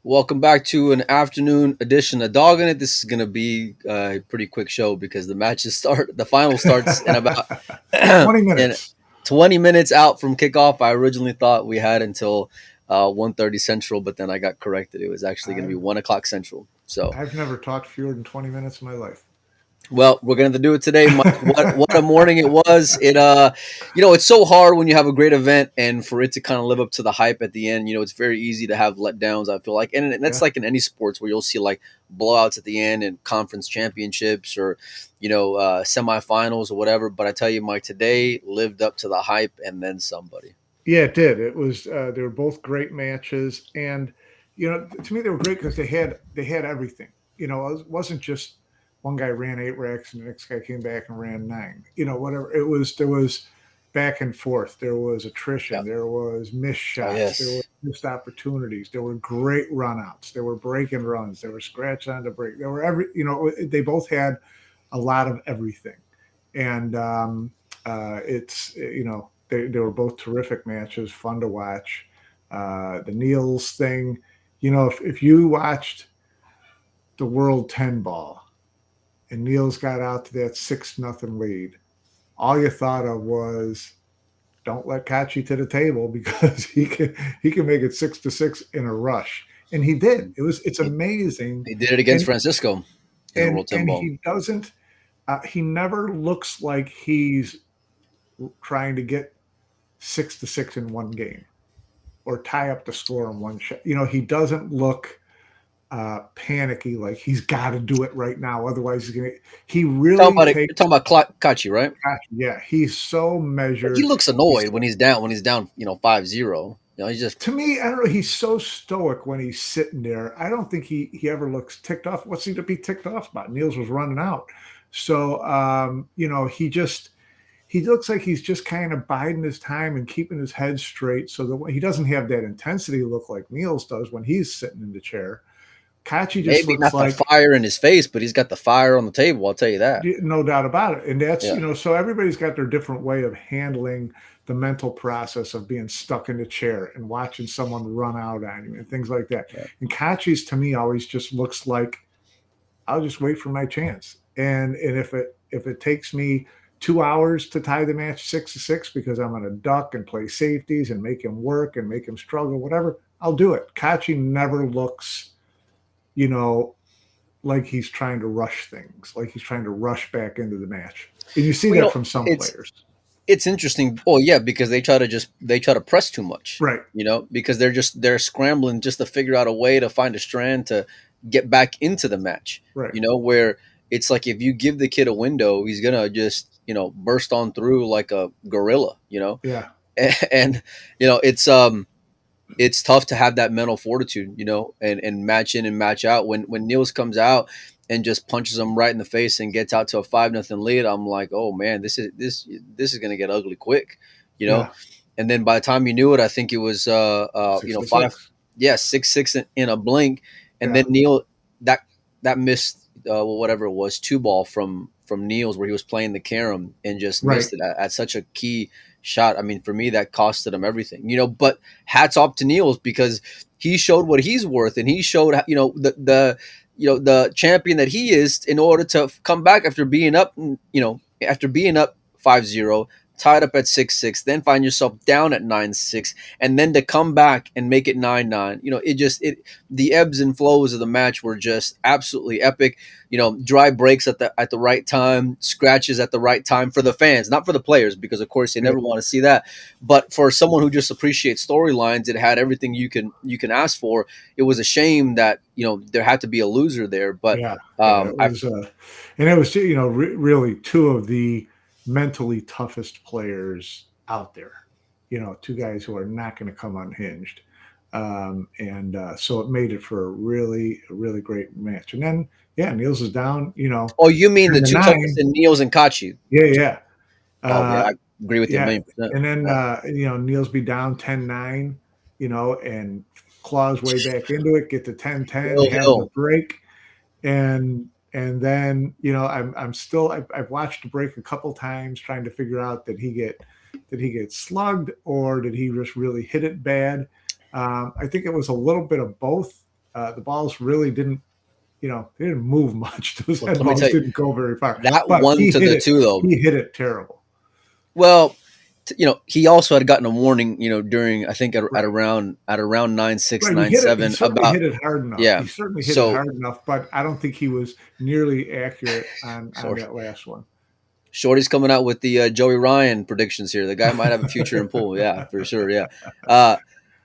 Welcome back to an afternoon edition of Doggin. This is going to be a pretty quick show because the final starts in about 20 in minutes. 20 minutes out from kickoff. I originally thought we had until 1:30 Central, but then I got corrected. It was actually going to be I've 1 o'clock Central. So I've never talked fewer than 20 minutes in my life. well, we're going to do it today, Mike. What a morning it was. It's so hard when you have a great event and for it to kind of live up to the hype at the end. It's very easy to have letdowns. I feel like, and that's Yeah. like in any sports where you'll see like blowouts at the end and conference championships or semifinals or whatever. But I tell you, Mike, today lived up to the hype and then somebody. Yeah, it did. It was they were both great matches, and to me they were great because they had everything. It wasn't just one guy ran 8 racks and the next guy came back and ran 9. Whatever it was, there was back and forth. There was Yeah. attrition. There was missed Oh shots. There were yes. missed opportunities. There were great runouts. There were break and runs. There were scratch on the break. There were they both had a lot of everything, and it's they were both terrific matches, fun to watch. The Niels thing, if you watched the World 10 ball and Niels got out to that 6-0 lead, all you thought of was don't let Kachi to the table because he can make it 6-6 in a rush. And he did. It's He, amazing. he did it against And Francisco in the and World 10 and ball. he doesn't he never looks like he's trying to get 6-6 in one game or tie up the score in one shot. He doesn't look panicky like he's got to do it right now. Otherwise, he's gonna. He Talking really about it, you're takes. talking about Kachi, right? Yeah, he's so Like he measured. looks He's annoyed when he's down 5-0. He's just to me. I don't know. He's so stoic when he's sitting there. I don't think he ever looks ticked off. What's he to be ticked off about? Niels was running out, so he looks like he's just kind of biding his time and keeping his head straight so that he doesn't have that intensity look like Niels does when he's sitting in the chair. Kachi just maybe looks not the like fire in his face, but he's got the fire on the table. I'll tell you that. no doubt about it. And that's, Yeah, so everybody's got their different way of handling the mental process of being stuck in the chair and watching someone run out on you and things like that. yeah. And Kachi's to me always just looks like I'll just wait for my chance. And if it takes me 2 hours to tie the match 6-6 because I'm going to duck and play safeties and make him work and make him struggle, whatever, I'll do it. Kachi never looks, you know, like he's trying to rush things, like he's trying to rush back into the match. And you see Well, that from some it's players. it's interesting. Oh yeah, because they try to press too much. Right, Because they're scrambling just to figure out a way to find a strand to get back into the match. right. Where it's like if you give the kid a window, he's gonna just burst on through like a gorilla. Yeah, And it's tough to have that mental fortitude, and match in and match out. When Niels comes out and just punches him right in the face and gets out to a 5-0 lead, I'm like, oh man, this is gonna get ugly quick, you know. yeah. And then by the time you knew it, I think it was Six to five, six. yeah, 6-6 in a blink, and then Yeah, Neil that missed whatever it was 2 ball from Niels where he was playing the carom and just right. missed it at such a key shot. I mean, for me, that costed him everything, But hats off to Niels because he showed what he's worth, and he showed the champion that he is in order to come back after being up, 5-0, tied up at 6-6, then find yourself down at 9-6, and then to come back and make it 9-9. The ebbs and flows of the match were just absolutely epic. Dry breaks at the right time, scratches at the right time for the fans, not for the players, because of course they Yeah, never want to see that. But for someone who just appreciates storylines, it had everything you can ask for. It was a shame that there had to be a loser there, but yeah, yeah. It I was, and it was really two of the mentally toughest players out there. Two guys who are not going to come unhinged, and so it made it for a really great match. And then yeah, Niels is down. oh, you mean the In the two toughest nine. in Niels and Kachi? Yeah, yeah. Oh yeah, Uh, I agree with you a Yeah, million percent. and then, Yeah. Niels be down 10-9, and claw his way back into it, get to 10-10, Hill have the Hill. break, and then, I'm still I've watched the break a couple times trying to figure out did he get slugged or did he just really hit it bad? I think it was a little bit of both. the balls really didn't, they didn't move much. Those Look, head let me balls tell you, didn't go very far, that but one he to hit the it. two though. He hit it terrible. Well, he also had gotten a warning, during I think at Right. around 9-6, Right. He nine hit it. He seven certainly about hit it hard enough. yeah. He certainly hit it So hard enough, but I don't think he was nearly accurate on sorry, that last one. Shorty's coming out with the Joey Ryan predictions here. The guy might have a future in pool, yeah, for sure, yeah. Uh,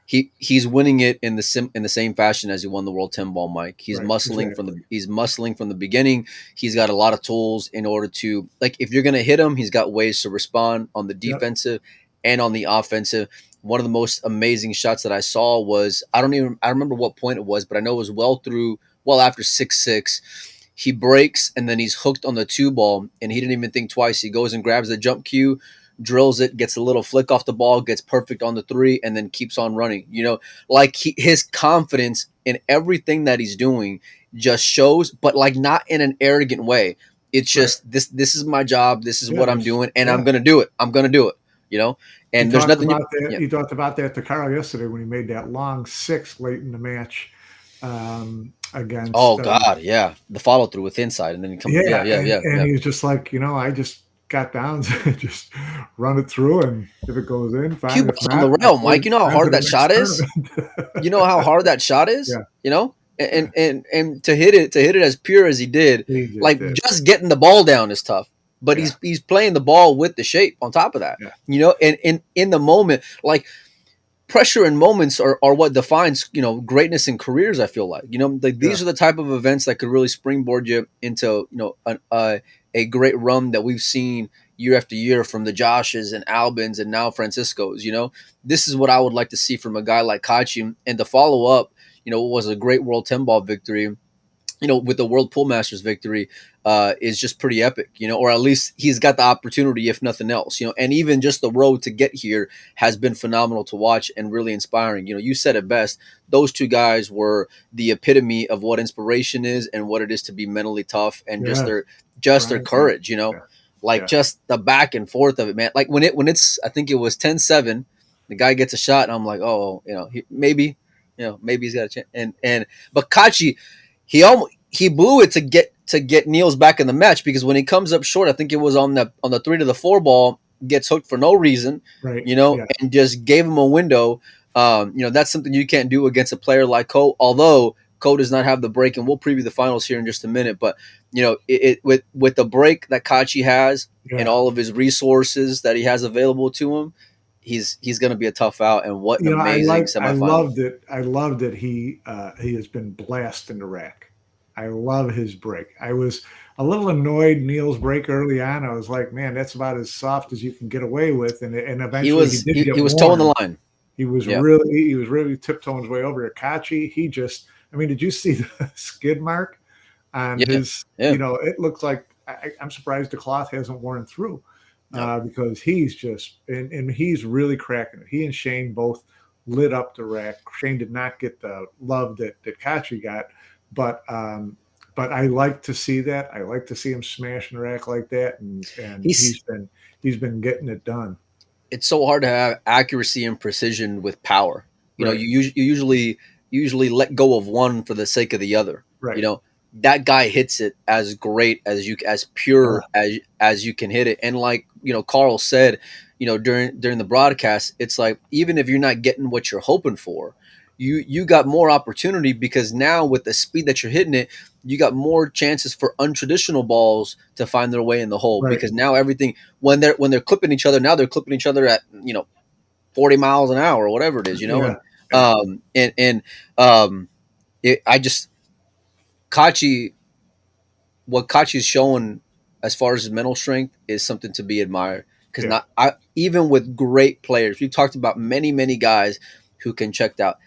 he's winning it in the same fashion as he won the World 10 ball, Mike. Right. Exactly. He's muscling from the beginning. He's got a lot of tools in order to, like, if you're gonna hit him, he's got ways to respond on the Yep. defensive and on the offensive. One of the most amazing shots that I saw was I don't remember what point it was, but I know it was well after 6-6. He breaks and then he's hooked on the two ball and he didn't even think twice. He goes and grabs the jump cue, drills it, gets a little flick off the ball, gets perfect on the three, and then keeps on running. Like his confidence in everything that he's doing just shows, but like not in an arrogant way. It's Right. just this is my job, this is Yeah. what I'm doing, and I'm Yeah. gonna do it. I'm gonna do it. You know, He and there's talked nothing about you that. yeah. He talked about that to Carl yesterday when he made that long six late in the match Oh against. God, yeah. The follow through with inside and then he comes Yeah, and yeah. he was just like, I just got downs, just run it through, and if it goes in, Cue fine. If balls on the not, rail, Mike. You know how on to hard the that next shot is? tournament. You know how hard that shot is, Yeah, and yeah, to hit it as pure as he did, he just like did. just getting the ball down is tough. But Yeah, he's playing the ball with the shape on top of that. yeah, And in the moment, like pressure and moments are what defines greatness in careers. I feel like yeah, these are the type of events that could really springboard you into a great run that we've seen year after year from the Joshes and Albans and now Franciscos. This is what I would like to see from a guy like Kachi, and to follow up. Was a great World 10 ball victory, with the World Pool Masters victory, is just pretty epic, or at least he's got the opportunity, if nothing else, and even just the road to get here has been phenomenal to watch and really inspiring. You said it best. Those two guys were the epitome of what inspiration is and what it is to be mentally tough and just yeah. their Brian, yeah, courage, yeah, like yeah, just the back and forth of it, man. Like when it's, I think it was 10-7, the guy gets a shot and I'm like, oh, maybe he's got a chance. But Kachi, he blew it to get Niels back in the match, because when he comes up short, I think it was on the 3 to the 4 ball, gets hooked for no reason, right, yeah, and just gave him a window. That's something you can't do against a player like Cole. Although Cole does not have the break, and we'll preview the finals here in just a minute. But with the break that Kachi has and yeah. all of his resources that he has available to him, he's going to be a tough out. And what an amazing I semifinal! loved it. I loved that he has been blessed in the rack. I love his break. I was a little annoyed Neil's break early on. I was like, man, that's about as soft as you can get away with. And He eventually he was did he get was towing the warm. line. Yeah, He was really tiptoeing his way over to Kachi. He just, I mean, did you see the skid mark on yeah, his? yeah. It looks like I'm surprised the cloth hasn't worn through No. because he's just and he's really cracking it. He and Shane both lit up the rack. Shane did not get the love that Kachi got, but I like to see that. I like to see him smashing the rack like that, and He's he's been getting it done. It's so hard to have accuracy and precision with power. Right, You usually let go of one for the sake of the other. You right. know that guy hits it as great as Uh, pure as you can hit it. And like Carl said, during the broadcast, it's like even if you're not getting what you're hoping for, you got more opportunity, because now with the speed that you're hitting it, you got more chances for untraditional balls to find their way in the hole, right. because now everything, when they're clipping each other, now they're clipping each other at 40 miles an hour or whatever it is, Yeah, and yeah, um I just Kachi what Kachi's showing as far as his mental strength is something to be admired. Because yeah, not even with great players, we've talked about many guys who can check out.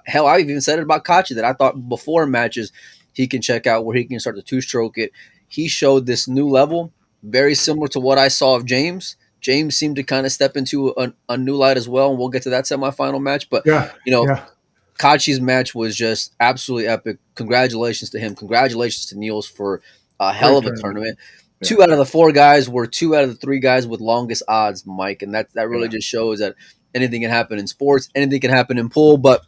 Hell, I even said it about Kachi that I thought before matches he can check out, where he can start to two stroke it. He showed this new level, very similar to what I saw of James. James seemed to kind of step into a new light as well, and we'll get to that semifinal match. But yeah, you know, yeah. Kachi's match was just absolutely epic. Congratulations to him. Congratulations to Niels for a hell Great of a tournament. tournament. Yeah, Two out of the 4 guys were 2 out of the 3 guys with longest odds, Mike, and that really yeah, just shows that anything can happen in sports, anything can happen in pool. But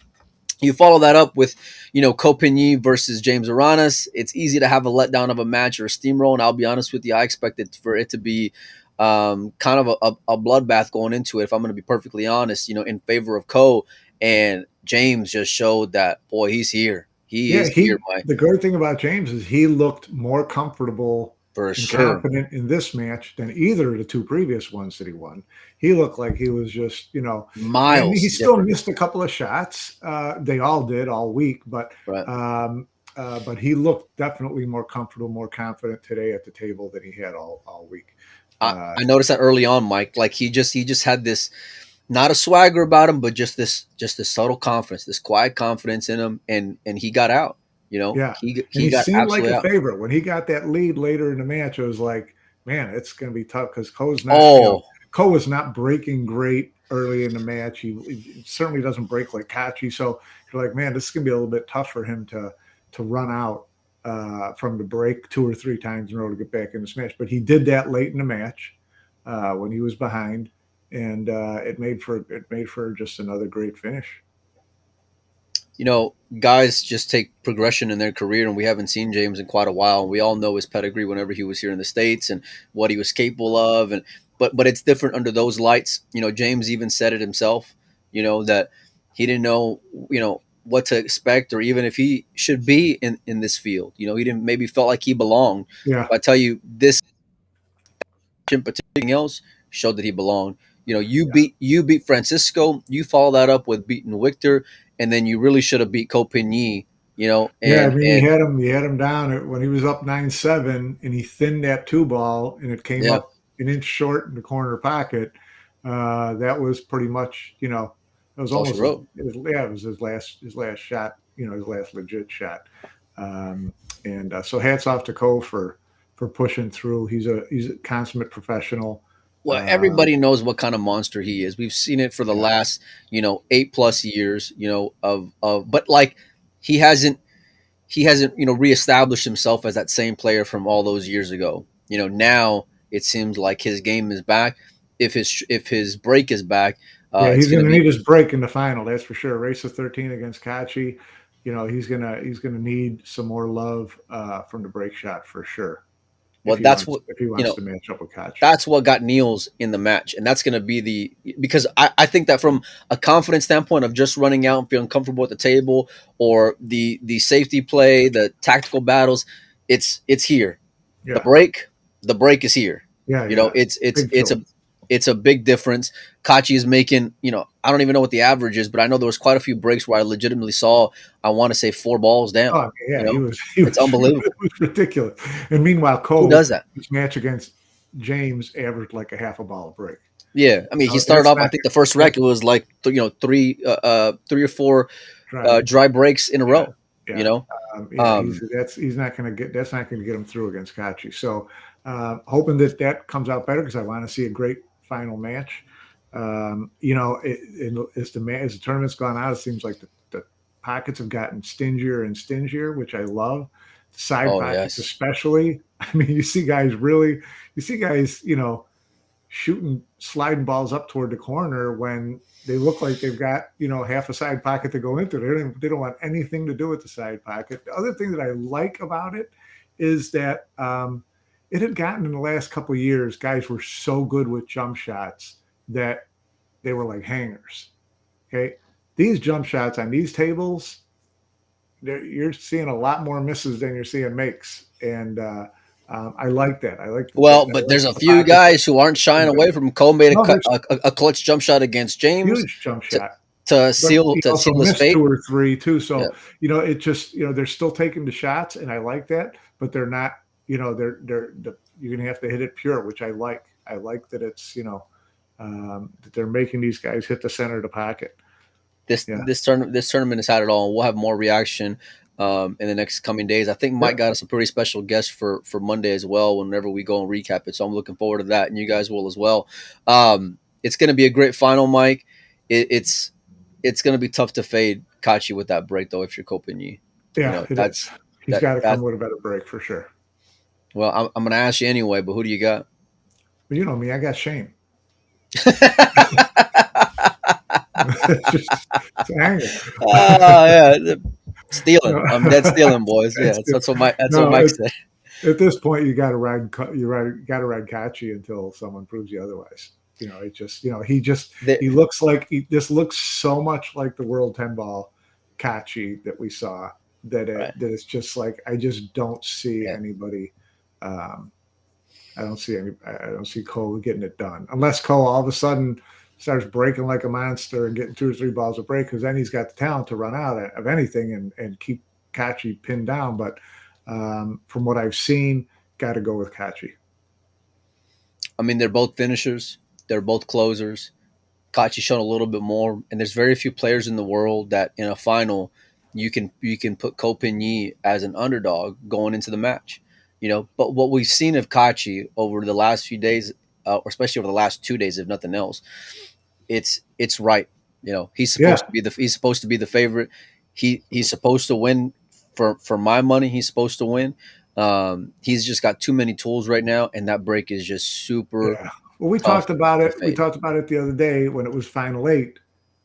You follow that up with, Copigny versus James Aranas. It's easy to have a letdown of a match or a steamroll, and I'll be honest with you, I expected for it to be kind of a bloodbath going into it. If I'm going to be perfectly honest, in favor of Co. And James just showed that, boy, he's here. He Yeah, is here, Mike, the great thing about James is he looked more comfortable for and sure. confident in this match than either of the 2 previous ones that he won. He looked like he was just, and he Miles still different, missed a couple of shots. They all did all week, right? but he looked definitely more comfortable, more confident today at the table than he had all week. I, Uh, I noticed that early on, Mike. Like he just had this, not a swagger about him, but just this subtle confidence, this quiet confidence in him, and he got out. Yeah, and He he got seemed like absolutely a out. favorite. When he got that lead later in the match, I was like, "Man, it's gonna be tough," because Oh, Ko was not breaking great early in the match. He certainly doesn't break like Kachi, so you're like, "Man, this is gonna be a little bit tough for him to run out from the break 2 or 3 times in a row to get back in this match." But he did that late in the match when he was behind, and it made for just another great finish. guys just take progression in their career, and we haven't seen James in quite a while. And we all know his pedigree whenever he was here in the States and what he was capable of. And but it's different under those lights. James even said it himself. That he didn't know, what to expect, or even if he should be in this field. He didn't maybe felt like he belonged. Yeah, But I tell you, this in particular else showed that he belonged. yeah. You beat Francisco. You follow that up with beating Victor, and then you really should have beat Copigny. Yeah, I And mean, he had him down when he was up 9-7, and he thinned that 2 ball, and it came yeah, up an inch short in the corner pocket. That was pretty much, it was that's all she almost wrote. yeah, it was his last shot, his last legit shot. Um, and so hats off to Cole for pushing through. He's a consummate professional. Well, Um, everybody knows what kind of monster he is. We've seen it for the yeah, last 8+ years. But like he hasn't reestablished himself as that same player from all those years ago. Now it seems like his game is back. If his break is back, yeah, it's he's going going to to be. need his break in the final. That's for sure. Race of 13 against Kachi. He's gonna need some more love from the break shot for sure if Well, he that's wants what if he you wants know. to match up with Kachi. That's what got Niels in the match, and that's going to be because I think that from a confidence standpoint of just running out and feeling comfortable at the table, or the safety play, the tactical battles, it's here. The Yeah, break, the break is here. yeah, You know, yeah. it's it's Big it's a killer. it's a big difference. Kachi is making, I don't even know what the average is, but I know there was quite a few breaks where I legitimately saw, I want to say, 4 balls down. Oh yeah, You he know, was he it's was it unbelievable. was ridiculous. And meanwhile, Who Cole, does that? his match against James averaged like a half a ball a break. Yeah, I mean, he started That's off. I not think the first that's record was like 3 or 4 driving. dry breaks in a Yeah, row. You yeah, know, yeah. um, He's not going to get that's not going to get him through against Kachi. So hoping that comes out better because I want to see a great final match. As the tournament's gone out, it seems like the pockets have gotten stingier and stingier, which I love. Side oh pockets, yes. especially. I mean, you see guys, shooting sliding balls up toward the corner when they look like they've got half a side pocket to go into. They don't want anything to do with the side pocket. The other thing that I like about it is that it had gotten in the last couple of years, guys were so good with jump shots that they were like hangers. Okay, these jump shots on these tables, you're seeing a lot more misses than you're seeing makes, and I like that. I like that. Well, I but like there's that a the few pockets guys who aren't shying are. away from Cole made No, there's a clutch jump shot against James huge jump to shot, to but seal he to also seal his missed 2 fate. or 3 too. Yeah. So, it just, they're still taking the shots, and I like that, but they're not, you're gonna have to hit it pure, which I like. I like that it's, that they're making these guys hit the center of the pocket. Yeah. This tournament has had it all. We'll have more reaction in the next coming days. I think Mike Yep. got us a pretty special guest for Monday as well. Whenever we go and recap it, so I'm looking forward to that, and you guys will as well. It's going to be a great final, Mike. It's going to be tough to fade Kachi with that break though. If you're Coping, Yeah, it is. that's He's got to come that. with a better break for sure. Well, I'm going to ask you anyway, but who do you got? But you know me, I got Shane. It's just it's anger. Yeah, stealing. No, I'm dead stealing, boys. Yeah, that's it. that's what No, Mike said. at this point, you got to got to ride Kachi until someone proves you otherwise. It just, There, he looks like this looks so much like the World 10 ball Kachi that we saw right. that it's just like I just don't see Yeah. anybody. Um, I don't see Cole getting it done unless Cole all of a sudden starts breaking like a monster and getting 2 or 3 balls a break, because then he's got the talent to run out of anything and keep Kachi pinned down. But from what I've seen, got to go with Kachi. I mean, they're both finishers. They're both closers. Kachi's shown a little bit more, and there's very few players in the world that in a final you can put Kopinyi as an underdog going into the match. But what we've seen of Kachi over the last few days, or especially over the last 2 days, if nothing else, it's right. Yeah, He's supposed to be the favorite. He's supposed to win. For my money, he's supposed to win. He's just got too many tools right now, and that break is just super yeah. Well, we tough talked about to it. We fade. talked about it the other day when it was final eight.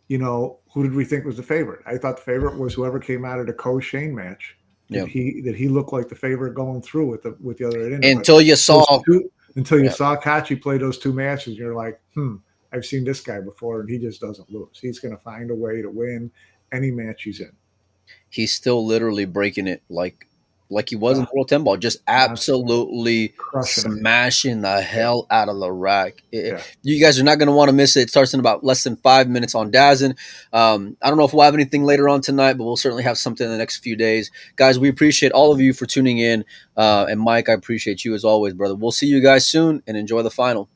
Who did we think was the favorite? I thought the favorite was whoever came out of the Co Shane match. Yeah. That he looked like the favorite going through with the other eight in there. But Until you saw, those two until you yeah, saw Kachi play those 2 matches, you're like, I've seen this guy before, and he just doesn't lose. He's going to find a way to win any match he's in. he's still literally breaking it like he was in Uh, the World 10 ball, just Constantly absolutely crushing it. smashing the Yeah, hell out of the rack. yeah. You guys are not going to want to miss it. It starts in about less than 5 minutes on Dazen. I don't know if we'll have anything later on tonight, but we'll certainly have something in the next few days. Guys, we appreciate all of you for tuning in. And Mike, I appreciate you as always, brother. We'll see you guys soon and enjoy the final.